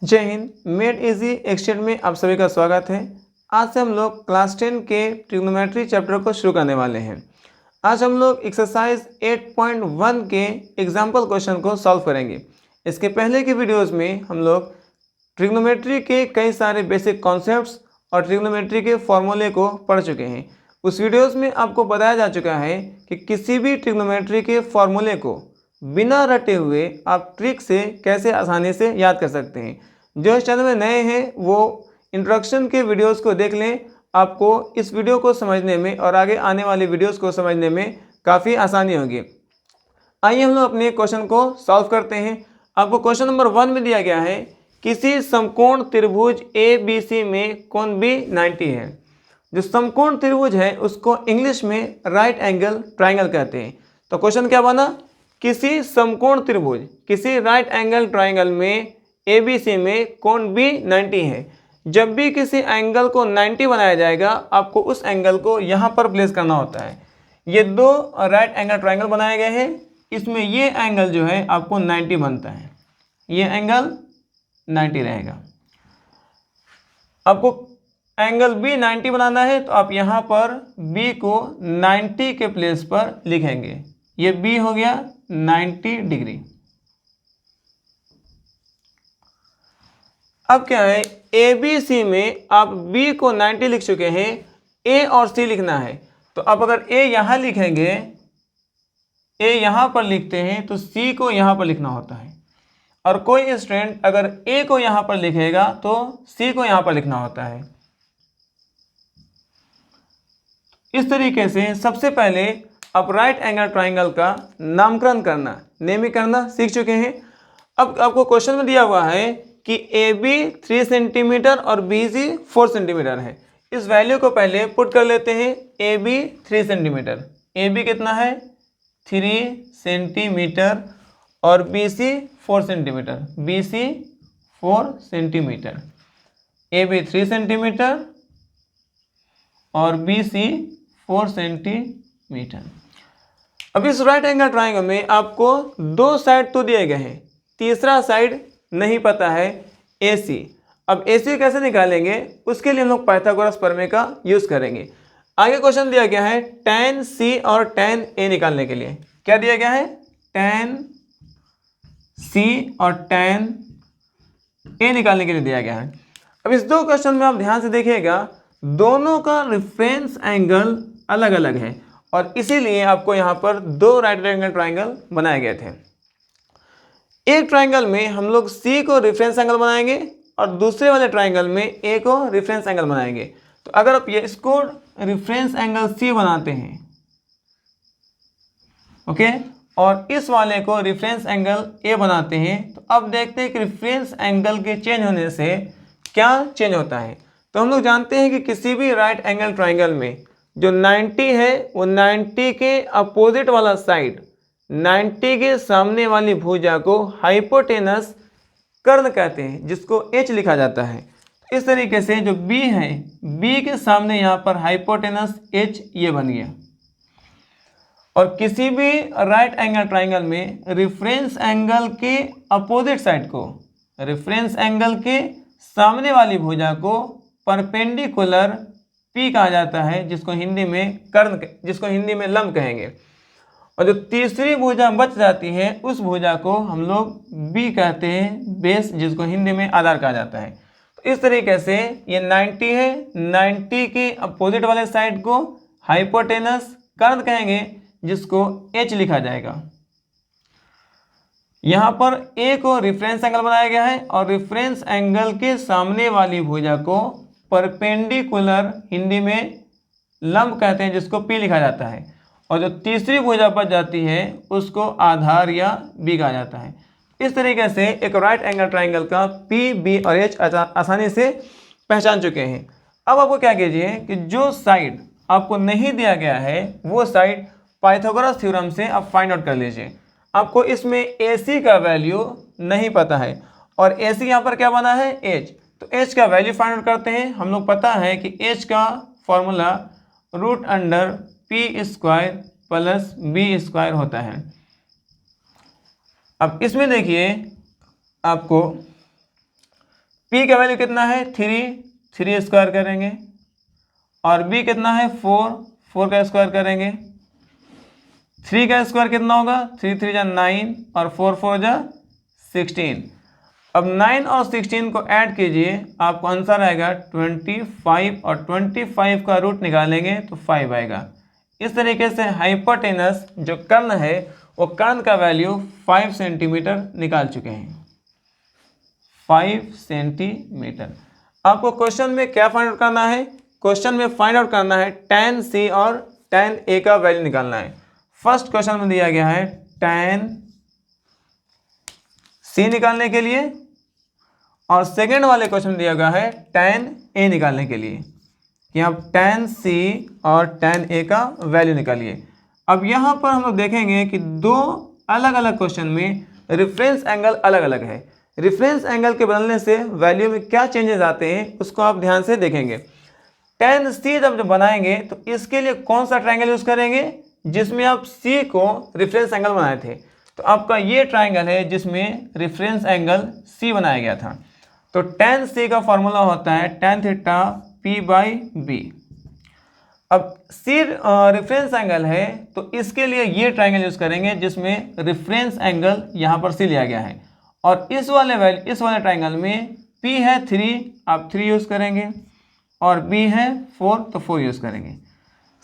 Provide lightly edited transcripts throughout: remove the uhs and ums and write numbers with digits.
जय Hind. Made easy extend में आप सभी का स्वागत है। आज से हम लोग क्लास 10 के ट्रिग्नोमेट्री चैप्टर को शुरू करने वाले हैं। आज हम लोग एक्सरसाइज 8.1 के एग्जाम्पल क्वेश्चन को सॉल्व करेंगे। इसके पहले की वीडियोस में हम लोग ट्रिग्नोमेट्री के कई सारे बेसिक कॉन्सेप्ट्स और ट्रिग्नोमेट्री के फॉर्मूले को पढ़ चुके हैं। उस वीडियोस में आपको बताया जा चुका है कि किसी भी ट्रिग्नोमेट्री के फॉर्मूले को बिना रटे हुए आप ट्रिक से कैसे आसानी से याद कर सकते हैं। जो इस चैनल में नए हैं वो इंट्रोडक्शन के वीडियोस को देख लें, आपको इस वीडियो को समझने में और आगे आने वाली वीडियोस को समझने में काफ़ी आसानी होगी। आइए हम लोग अपने क्वेश्चन को सॉल्व करते हैं। आपको क्वेश्चन नंबर 1 में दिया गया है, किसी समकोण त्रिभुज ABC में कोण B 90 है। जो समकोण त्रिभुज है उसको इंग्लिश में राइट एंगल ट्राइंगल कहते हैं। तो क्वेश्चन क्या बना, किसी समकोण त्रिभुज किसी राइट एंगल ट्राइंगल में ABC में कोण B 90 है। जब भी किसी एंगल को 90 बनाया जाएगा आपको उस एंगल को यहाँ पर प्लेस करना होता है। ये दो राइट एंगल ट्राइंगल बनाए गए हैं, इसमें ये एंगल जो है आपको 90 बनता है, ये एंगल 90 रहेगा। आपको एंगल B 90 बनाना है तो आप यहाँ पर B को 90 के प्लेस पर लिखेंगे। ये B हो गया 90 डिग्री। अब क्या है, ABC में आप B को 90 लिख चुके हैं, A और C लिखना है। तो अब अगर A यहाँ लिखेंगे, A यहाँ पर लिखते हैं तो C को यहाँ पर लिखना होता है, और कोई स्टूडेंट अगर A को यहाँ पर लिखेगा तो C को यहाँ पर लिखना होता है। इस तरीके से सबसे पहले आप राइट एंगल ट्राइंगल का नामकरण करना, नेमिंग करना सीख चुके हैं। अब आपको क्वेश्चन में दिया हुआ है कि AB 3 सेंटीमीटर और BC 4 सेंटीमीटर है। इस वैल्यू को पहले पुट कर लेते हैं। AB 3 सेंटीमीटर, AB कितना है 3 सेंटीमीटर, और BC 4 centimetre, BC 4 centimetre. AB 3 centimetre और BC 4 सेंटीमीटर। अब इस राइट एंगल ट्राइंगल में आपको दो साइड तो दिए गए हैं, तीसरा साइड नहीं पता है AC। अब AC कैसे निकालेंगे, उसके लिए हम लोग पाइथागोरस प्रमेय का यूज करेंगे। आगे क्वेश्चन दिया गया है tan C और tan A निकालने के लिए। क्या दिया गया है, tan C और tan A निकालने के लिए दिया गया है। अब इस दो क्वेश्चन में आप ध्यान से देखिएगा, दोनों का रेफरेंस एंगल अलग अलग है, और इसीलिए आपको यहाँ पर दो राइट एंगल ट्राइंगल बनाए गए थे। एक ट्राइंगल में हम लोग C को रेफरेंस एंगल बनाएंगे और दूसरे वाले ट्राइंगल में A को रेफरेंस एंगल बनाएंगे। तो अगर आप ये इसको रेफरेंस एंगल C बनाते हैं, ओके, और इस वाले को रेफरेंस एंगल A बनाते हैं, तो अब देखते हैं कि रेफरेंस एंगल के चेंज होने से क्या चेंज होता है। तो हम लोग जानते हैं कि किसी भी राइट एंगल ट्राइंगल में जो 90 है वो 90 के अपोजिट वाला साइड 90 के सामने वाली भुजा को हाइपोटेनस कर्ण कहते हैं, जिसको H लिखा जाता है। इस तरीके से जो B है, B के सामने यहाँ पर हाइपोटेनस H ये बन गया। और किसी भी राइट एंगल ट्राइंगल में रेफरेंस एंगल के अपोजिट साइड को, रेफरेंस एंगल के सामने वाली भुजा को परपेंडिकुलर P कहा जाता है, जिसको हिंदी में कर्ण, जिसको हिंदी में लंब कहेंगे। और जो तीसरी भुजा बच जाती है उस भुजा को हम लोग B कहते हैं, बेस, जिसको हिंदी में आधार कहा जाता है। तो इस तरीके से ये 90 है, 90 के अपोजिट वाले साइड को हाइपोटेनस कर्ण कहेंगे, जिसको H लिखा जाएगा। यहाँ पर A को रेफरेंस एंगल बनाया गया है, और रेफरेंस एंगल के सामने वाली भुजा को परपेंडिकुलर, हिंदी में लंब कहते हैं, जिसको P लिखा जाता है। और जो तीसरी भुजा बच जाती है उसको आधार या B कहा जाता है। इस तरीके से एक राइट एंगल ट्राइंगल का P, B और H आसानी से पहचान चुके हैं। अब आपको क्या कीजिए कि जो साइड आपको नहीं दिया गया है वो साइड पाइथागोरस थ्योरम से आप फाइंड आउट कर लीजिए। आपको इसमें AC का वैल्यू नहीं पता है, और AC यहाँ पर क्या बना है H, तो H का वैल्यू फाइंड आउट करते हैं। हम लोग पता है कि H का फॉर्मूला √P² प्लस B² होता है। अब इसमें देखिए आपको P का वैल्यू कितना है 3 स्क्वायर करेंगे, और B कितना है 4 का स्क्वायर करेंगे। 3 का स्क्वायर कितना होगा 3 3 जा 9 और 4 4 जा 16। अब 9 और 16 को ऐड कीजिए, आपको आंसर आएगा 25, और 25 का रूट निकालेंगे तो 5 आएगा। इस तरीके से हाइपोटेनस जो कर्ण है वो कर्ण का वैल्यू 5 सेंटीमीटर निकाल चुके हैं, 5 सेंटीमीटर। आपको क्वेश्चन में क्या फाइंड आउट करना है, क्वेश्चन में फाइंड आउट करना है tan C और tan A का वैल्यू निकालना है। फर्स्ट क्वेश्चन में दिया गया है tan C निकालने के लिए, और सेकेंड वाले क्वेश्चन में दिया गया है tan A निकालने के लिए कि आप tan C और tan A का वैल्यू निकालिए। अब यहाँ पर हम लोग देखेंगे कि दो अलग अलग क्वेश्चन में रेफरेंस एंगल अलग अलग है। रेफरेंस एंगल के बदलने से वैल्यू में क्या चेंजेस आते हैं उसको आप ध्यान से देखेंगे। tan C जब बनाएंगे तो इसके लिए कौन सा ट्रायंगल यूज़ करेंगे, जिसमें आप C को रेफरेंस एंगल बनाए थे। तो आपका ये ट्रायंगल है जिसमें रेफरेंस एंगल C बनाया गया था। तो tan C का फॉर्मूला होता है tan थीटा P/B। अब C रेफरेंस एंगल है तो इसके लिए ये ट्रायंगल यूज़ करेंगे जिसमें रेफरेंस एंगल यहाँ पर C लिया गया है, और इस वाले ट्रायंगल में P है 3, आप 3 यूज़ करेंगे, और B है 4 तो 4 यूज़ करेंगे।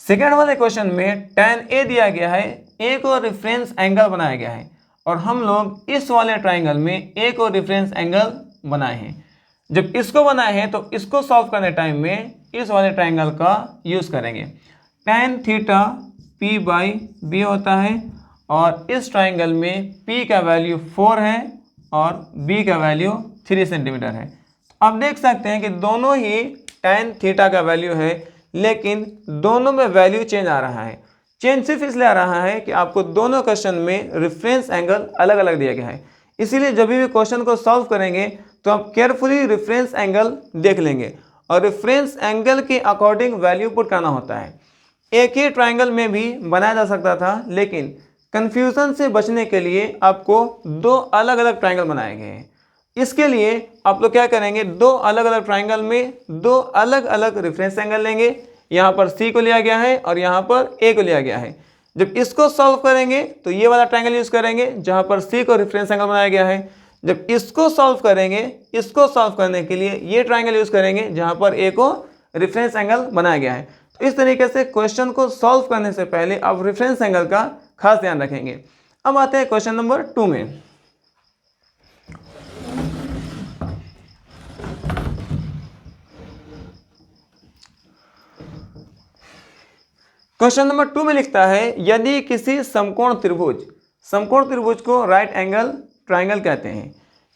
सेकेंड वाले क्वेश्चन में tan A दिया गया है, A को रेफरेंस एंगल बनाया गया है, और हम लोग इस वाले ट्रायंगल में A को रेफरेंस एंगल बनाए हैं। जब इसको बनाए हैं तो इसको सॉल्व करने टाइम में इस वाले ट्रायंगल का यूज़ करेंगे। tan थीटा P/B होता है, और इस ट्रायंगल में P का वैल्यू 4 है और B का वैल्यू 3 सेंटीमीटर है। आप देख सकते हैं कि दोनों ही tan थीटा का वैल्यू है, लेकिन दोनों में वैल्यू चेंज आ रहा है। चेंज सिर्फ इसलिए आ रहा है कि आपको दोनों क्वेश्चन में रेफरेंस एंगल अलग अलग दिया गया है, इसीलिए जब भी क्वेश्चन को सॉल्व करेंगे तो आप केयरफुली रेफरेंस एंगल देख लेंगे, और रेफरेंस एंगल के अकॉर्डिंग वैल्यू पुट करना होता है। एक ही ट्रायंगल में भी बनाया जा सकता था, लेकिन कन्फ्यूज़न से बचने के लिए आपको दो अलग अलग ट्रायंगल बनाए गए हैं। इसके लिए आप लोग क्या करेंगे, दो अलग अलग ट्रायंगल में दो अलग अलग रेफरेंस एंगल लेंगे। यहाँ पर C को लिया गया है और यहाँ पर A को लिया गया है। जब इसको सॉल्व करेंगे तो ये वाला ट्रायंगल यूज़ करेंगे जहाँ पर C को रेफरेंस एंगल बनाया गया है। जब इसको सॉल्व करेंगे, इसको सॉल्व करने के लिए ये ट्रायंगल यूज़ करेंगे जहाँ पर A को रेफरेंस एंगल बनाया गया है। तो इस तरीके से क्वेश्चन को सॉल्व करने से पहले आप रेफरेंस एंगल का खास ध्यान रखेंगे। अब आते हैं क्वेश्चन नंबर 2 में। क्वेश्चन नंबर 2 में लिखता है यदि किसी समकोण त्रिभुज को राइट एंगल ट्रायंगल कहते हैं।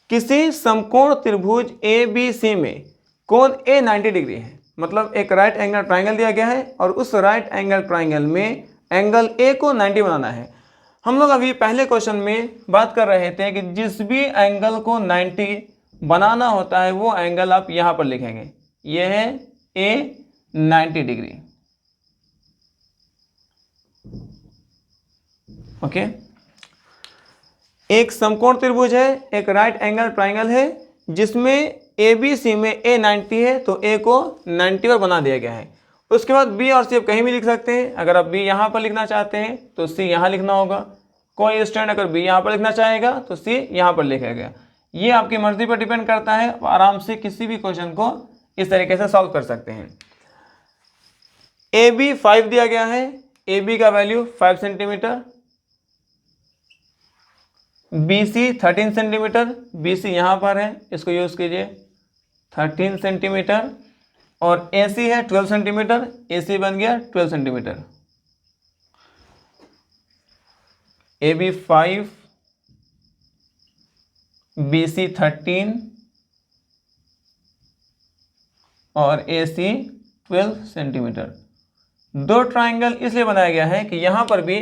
किसी समकोण त्रिभुज ABC में कोण A 90 डिग्री है, मतलब एक राइट एंगल ट्रायंगल दिया गया है और उस राइट एंगल ट्रायंगल में एंगल A को 90 बनाना है। हम लोग अभी पहले क्वेश्चन में बात कर रहे थे कि जिस भी एंगल को 90 बनाना होता है वो एंगल आप यहाँ पर लिखेंगे, यह है A 90 डिग्री। ओके, एक समकोण त्रिभुज है, एक राइट एंगल ट्रायंगल है जिसमें ABC में A 90 है, तो A को 90 पर बना दिया गया है। उसके बाद B और C आप कहीं भी लिख सकते हैं। अगर आप B यहाँ पर लिखना चाहते हैं तो C यहाँ लिखना होगा। कोई स्टूडेंट अगर B यहाँ पर लिखना चाहेगा तो C यहाँ पर लिखेगा। ये आपकी मर्जी पर डिपेंड करता है, आराम से किसी भी क्वेश्चन को इस तरीके से सॉल्व कर सकते हैं। AB 5 दिया गया है, AB का value 5 centimetre, BC 13 centimetre, BC यहाँ पर है, इसको यूज़ कीजिए 13 सेंटीमीटर, और AC है 12 सेंटीमीटर, AC बन गया 12 सेंटीमीटर। AB 5, BC 13 और AC 12 सेंटीमीटर। दो ट्रायंगल इसलिए बनाया गया है कि यहाँ पर भी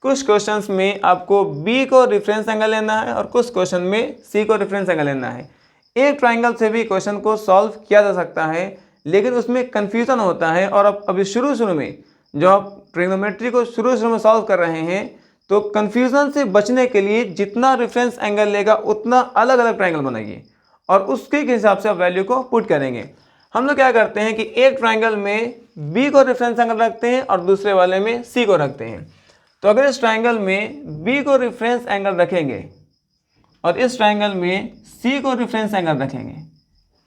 कुछ क्वेश्चंस में आपको B को रेफरेंस एंगल लेना है और कुछ क्वेश्चन में C को रेफरेंस एंगल लेना है। एक ट्रायंगल से भी क्वेश्चन को सॉल्व किया जा सकता है, लेकिन उसमें कन्फ्यूज़न होता है। और अब अभी शुरू में जो आप ट्रिग्नोमेट्री को शुरू में सॉल्व कर रहे हैं, तो कन्फ्यूज़न से बचने के लिए जितना रेफरेंस एंगल लेगा उतना अलग अलग ट्रायंगल बनाइए, और उसके हिसाब से आप वैल्यू को पुट करेंगे। हम लोग क्या करते हैं कि एक ट्राइंगल में बी को रेफरेंस एंगल रखते हैं और दूसरे वाले में सी को रखते हैं। तो अगर इस ट्राइंगल में बी को रेफरेंस एंगल रखेंगे और इस ट्राइंगल में सी को रेफरेंस एंगल रखेंगे,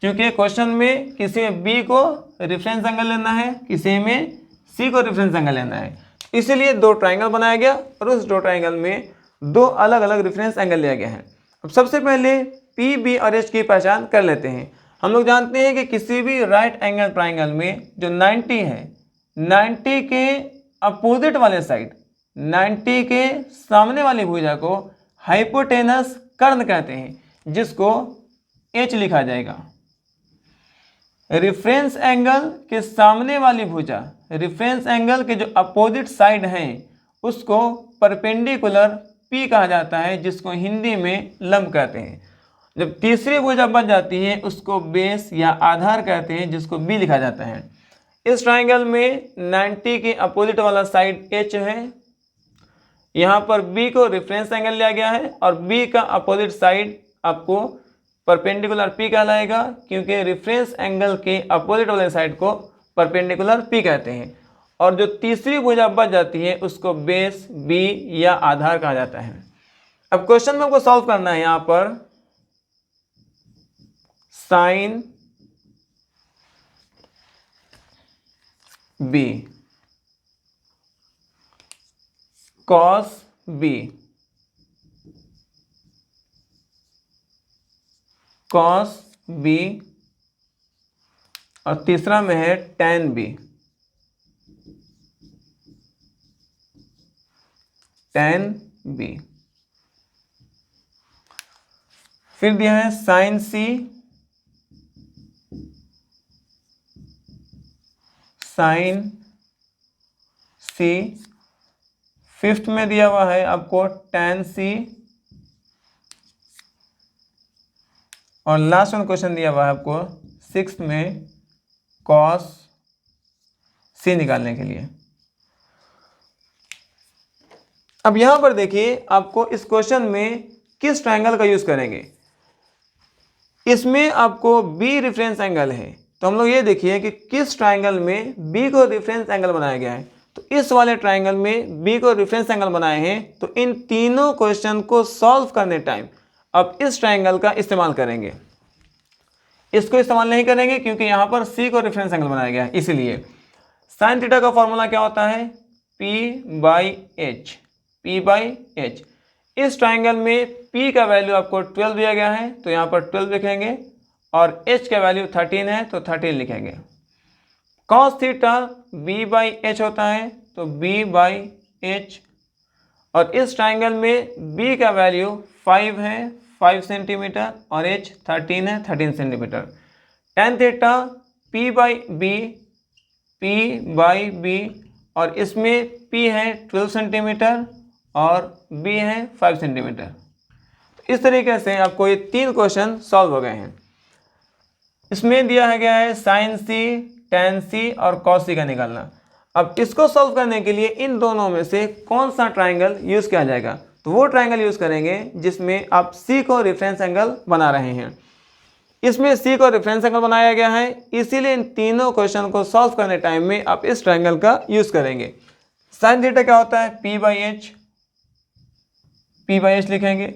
क्योंकि क्वेश्चन में किसी में बी को रेफरेंस एंगल लेना है, किसी में सी को रेफरेंस एंगल लेना है, इसीलिए दो ट्राइंगल बनाया गया और उस दो ट्राइंगल में दो अलग अलग रेफरेंस एंगल लिया गया है। अब सबसे पहले पी बी और एच की पहचान कर लेते हैं। हम लोग जानते हैं कि किसी भी राइट एंगल ट्राइंगल में जो 90 है, 90 के अपोजिट वाले साइड, 90 के सामने वाली भुजा को हाइपोटेनस कर्ण कहते हैं, जिसको एच लिखा जाएगा। रेफरेंस एंगल के सामने वाली भुजा, रेफरेंस एंगल के जो अपोजिट साइड हैं उसको परपेंडिकुलर पी कहा जाता है, जिसको हिंदी में लंब कहते हैं। जब तीसरी भुजा बन जाती है उसको बेस या आधार कहते हैं, जिसको बी लिखा जाता है। इस ट्राइंगल में 90 के अपोजिट वाला साइड एच है, यहाँ पर बी को रेफरेंस एंगल लिया गया है और बी का अपोजिट साइड आपको परपेंडिकुलर पी कहलाएगा, क्योंकि रेफरेंस एंगल के अपोजिट वाले साइड को परपेंडिकुलर पी कहते हैं। और जो तीसरी भुजा बच जाती है उसको बेस बी या आधार कहा जाता है। अब क्वेश्चन में आपको सॉल्व करना है, यहाँ पर sine B cos B cos B और तीसरा में है tan बी, tan बी। फिर दिया है साइन सी, साइन सी। फिफ्थ में दिया हुआ है आपको tan सी और लास्ट वन क्वेश्चन दिया हुआ है आपको सिक्स्थ में cos सी निकालने के लिए। अब यहां पर देखिए आपको इस क्वेश्चन में किस ट्रायंगल का यूज करेंगे। इसमें आपको बी रेफरेंस एंगल है, तो हम लोग ये देखिए कि किस ट्रायंगल में बी को रेफरेंस एंगल बनाया गया है। तो इस वाले ट्रायंगल में बी को रेफरेंस एंगल बनाए हैं, तो इन तीनों क्वेश्चन को सॉल्व करने टाइम अब इस ट्रायंगल का इस्तेमाल करेंगे। इसको इस्तेमाल नहीं करेंगे क्योंकि यहाँ पर सी को रेफरेंस एंगल बनाया गया है। इसीलिए साइन थीटा का फॉर्मूला क्या होता है, P by H, P by H. इस ट्राइंगल में P का वैल्यू आपको 12 दिया गया है, तो यहाँ पर 12 लिखेंगे और H का वैल्यू 13 है, तो 13 लिखेंगे। Cos theta B by H होता है, तो B बाई एच। और इस ट्राइंगल में B का वैल्यू 5 है, 5 सेंटीमीटर, और H 13 है, 13 centimetre. tan theta P by B, P by B, और इसमें P है 12 सेंटीमीटर और B है 5 सेंटीमीटर। तो इस तरीके से आपको ये तीन क्वेश्चन सॉल्व हो गए हैं। इसमें दिया है गया है साइन सी, tan सी और कॉस सी का निकालना। अब इसको सॉल्व करने के लिए इन दोनों में से कौन सा ट्राइंगल यूज़ किया जाएगा, तो वो ट्राइंगल यूज़ करेंगे जिसमें आप C को रेफरेंस एंगल बना रहे हैं। इसमें C को रेफरेंस एंगल बनाया गया है, इसीलिए इन तीनों क्वेश्चन को सॉल्व करने टाइम में आप इस ट्राइंगल का यूज़ करेंगे। साइन थीटा क्या होता है, P by H, P by H लिखेंगे।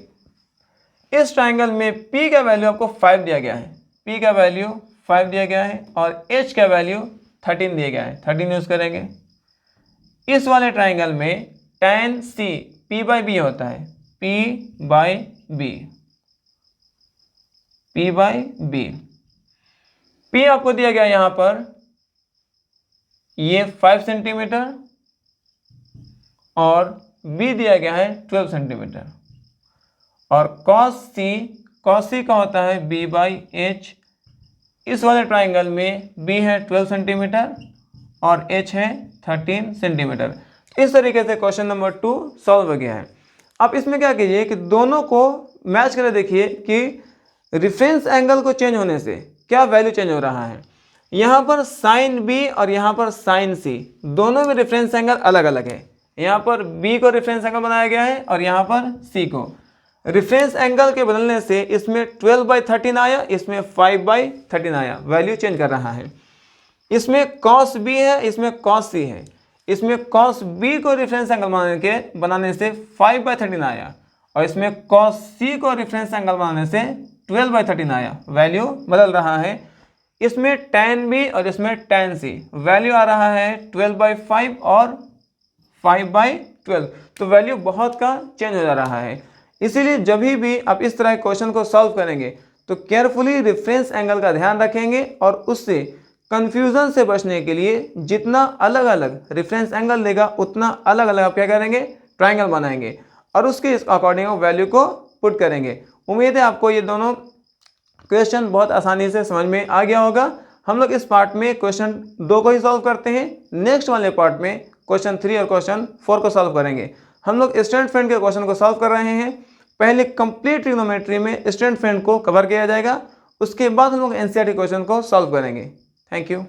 इस ट्राइंगल में P का वैल्यू आपको 5 दिया गया है, P का वैल्यू 5 दिया गया है और H का वैल्यू 13 दिया गया है, 13 यूज़ करेंगे। इस वाले ट्राइंगल में tan C P by B होता है, P by B, P by B. P आपको दिया गया यहाँ पर ये 5 सेंटीमीटर और B दिया गया है 12 सेंटीमीटर। और cos C का होता है B बाई एच। इस वाले ट्राइंगल में B है 12 सेंटीमीटर और H है 13 सेंटीमीटर। इस तरीके से क्वेश्चन नंबर 2 सॉल्व हो गया है। अब इसमें क्या कीजिए कि दोनों को मैच करके देखिए कि रेफरेंस एंगल को चेंज होने से क्या वैल्यू चेंज हो रहा है। यहाँ पर साइन B और यहाँ पर साइन C, दोनों में रेफरेंस एंगल अलग अलग है। यहाँ पर B को रेफरेंस एंगल बनाया गया है और यहाँ पर C को। रेफरेंस एंगल के बदलने से इसमें 12/13 आया, इसमें 5/13 आया, वैल्यू चेंज कर रहा है। इसमें cos b है, इसमें cos c है, इसमें cos b को रेफरेंस एंगल बनाने से 5/13 आया और इसमें cos c को रेफरेंस एंगल बनाने से 12/13 आया, वैल्यू बदल रहा है। इसमें tan b और इसमें tan c, वैल्यू आ रहा है 12/5 और 5/12, तो वैल्यू बहुत का चेंज हो जा रहा है। इसीलिए जब भी आप इस तरह के क्वेश्चन को सॉल्व करेंगे तो केयरफुली रेफरेंस एंगल का ध्यान रखेंगे और उससे कंफ्यूजन से बचने के लिए जितना अलग अलग रेफरेंस एंगल लेगा उतना अलग अलग आप क्या करेंगे, ट्रायंगल बनाएंगे और उसके अकॉर्डिंग वैल्यू को पुट करेंगे। उम्मीद है आपको ये दोनों क्वेश्चन बहुत आसानी से समझ में आ गया होगा। हम लोग इस पार्ट में क्वेश्चन 2 को ही सॉल्व करते हैं, नेक्स्ट वाले पार्ट में क्वेश्चन 3 और क्वेश्चन 4 को सॉल्व करेंगे। हम लोग स्टैंडर्ड फ्रेंड के क्वेश्चन को सॉल्व कर रहे हैं। पहले कंप्लीट ट्रिग्नोमेट्री में स्टैंडर्ड फ्रेंड को कवर किया जाएगा, उसके बाद हम लोग एनसीईआरटी क्वेश्चन को सॉल्व करेंगे। Thank you.